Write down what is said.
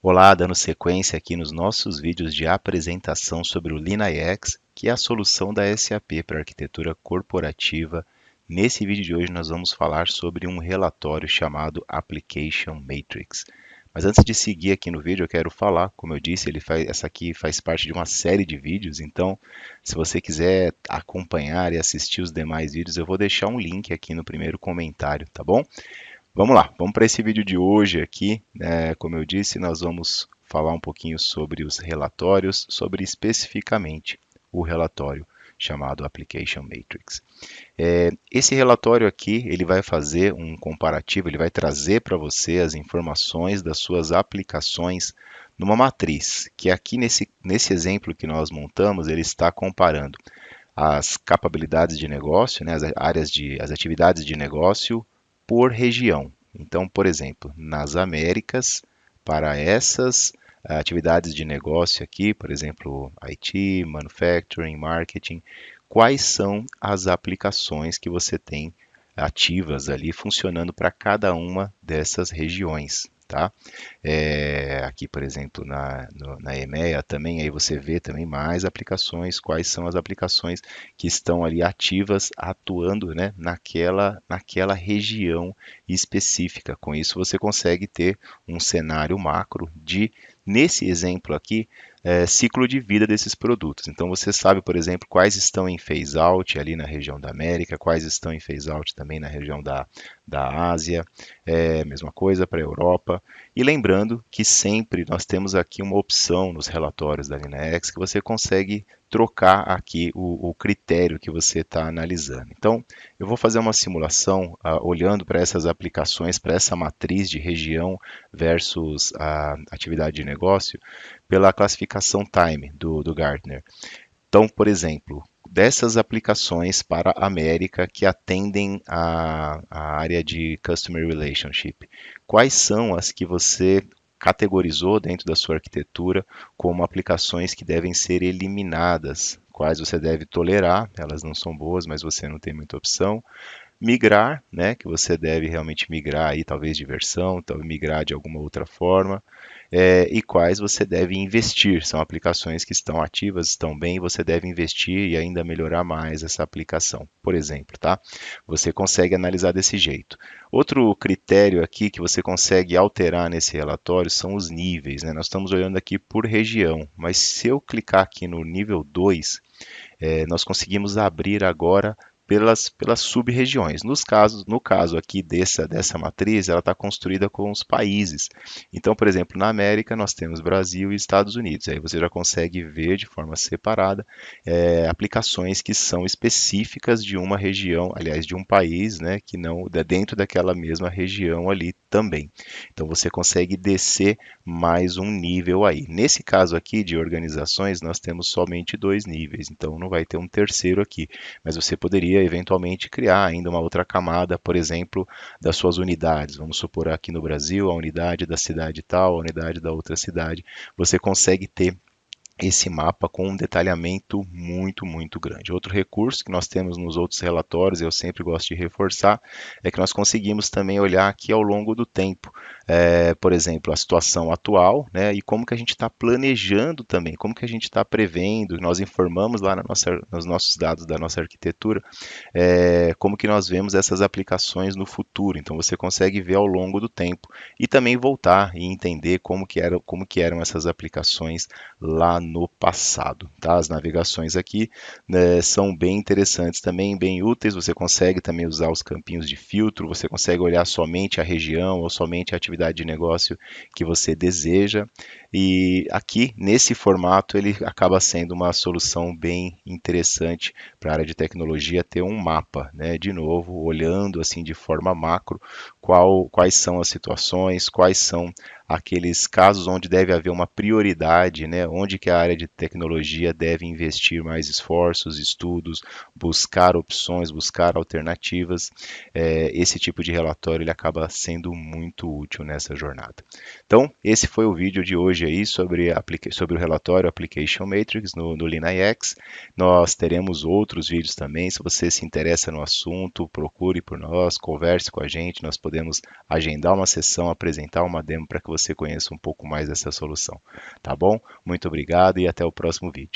Olá, dando sequência aqui nos nossos vídeos de apresentação sobre o LeanIX, que é a solução da SAP para arquitetura corporativa. Nesse vídeo de hoje nós vamos falar sobre um relatório chamado Application Matrix. Mas antes de seguir aqui no vídeo, eu quero falar, como eu disse, essa aqui faz parte de uma série de vídeos, então se você quiser acompanhar e assistir os demais vídeos, eu vou deixar um link aqui no primeiro comentário, tá bom? Vamos lá, vamos para esse vídeo de hoje aqui. Como eu disse, nós vamos falar um pouquinho sobre os relatórios, sobre especificamente o relatório chamado Application Matrix. Esse relatório aqui, ele vai fazer um comparativo, ele vai trazer para você as informações das suas aplicações numa matriz, que aqui nesse exemplo que nós montamos, ele está comparando as capabilidades de negócio, né, as atividades de negócio por região. Então, por exemplo, nas Américas, para essas atividades de negócio aqui, por exemplo, IT, manufacturing, marketing, quais são as aplicações que você tem ativas ali funcionando para cada uma dessas regiões, tá? Aqui, por exemplo, na EMEA também, aí você vê também mais aplicações, quais são as aplicações que estão ali ativas, atuando, né, naquela região específica. Com isso, você consegue ter um cenário macro nesse exemplo aqui, ciclo de vida desses produtos. Então, você sabe, por exemplo, quais estão em phase out ali na região da América, quais estão em phase out também na região da Ásia, mesma coisa para a Europa. E lembrando que sempre nós temos aqui uma opção nos relatórios da LeanIX que você consegue trocar aqui o critério que você está analisando. Então, eu vou fazer uma simulação olhando para essas aplicações, para essa matriz de região versus a atividade de negócio, pela classificação Time do Gartner. Então, por exemplo, dessas aplicações para a América que atendem a área de Customer Relationship, quais são as que você categorizou dentro da sua arquitetura como aplicações que devem ser eliminadas? Quais você deve tolerar, elas não são boas, mas você não tem muita opção. Migrar, né, que você deve realmente migrar aí, talvez de versão, talvez migrar de alguma outra forma, e quais você deve investir. São aplicações que estão ativas, estão bem, e você deve investir e ainda melhorar mais essa aplicação, por exemplo, tá? Você consegue analisar desse jeito. Outro critério aqui que você consegue alterar nesse relatório são os níveis, né? Nós estamos olhando aqui por região, mas se eu clicar aqui no nível 2, nós conseguimos abrir agora pelas sub-regiões. No caso aqui dessa matriz, ela está construída com os países. Então, por exemplo, na América nós temos Brasil e Estados Unidos. Aí você já consegue ver de forma separada aplicações que são específicas de uma região, aliás, de um país, né, que não dentro daquela mesma região ali também. Então você consegue descer mais um nível aí. Nesse caso aqui de organizações, nós temos somente dois níveis, então não vai ter um terceiro aqui, mas você poderia eventualmente criar ainda uma outra camada, por exemplo, das suas unidades. Vamos supor aqui no Brasil, a unidade da cidade tal, a unidade da outra cidade. Você consegue ter esse mapa com um detalhamento muito, muito grande. Outro recurso que nós temos nos outros relatórios, eu sempre gosto de reforçar, é que nós conseguimos também olhar aqui ao longo do tempo, por exemplo, a situação atual, né, e como que a gente está planejando também, como que a gente está prevendo, nós informamos lá nos nossos dados da nossa arquitetura, como que nós vemos essas aplicações no futuro. Então você consegue ver ao longo do tempo e também voltar e entender como que eram essas aplicações lá no passado, tá? As navegações aqui, né, são bem interessantes também, bem úteis. Você consegue também usar os campinhos de filtro, você consegue olhar somente a região ou somente a atividade de negócio que você deseja. E aqui, nesse formato, ele acaba sendo uma solução bem interessante para a área de tecnologia ter um mapa, né? De novo, olhando assim de forma macro, quais são as situações, quais são aqueles casos onde deve haver uma prioridade, né? Onde que a área de tecnologia deve investir mais esforços, estudos, buscar opções, buscar alternativas. Esse tipo de relatório ele acaba sendo muito útil nessa jornada. Então, esse foi o vídeo de hoje aí sobre o relatório Application Matrix no LeanIX. Nós teremos outros vídeos também. Se você se interessa no assunto, procure por nós, converse com a gente. Nós podemos agendar uma sessão, apresentar uma demo para que você você conheça um pouco mais dessa solução. Tá bom? Muito obrigado e até o próximo vídeo.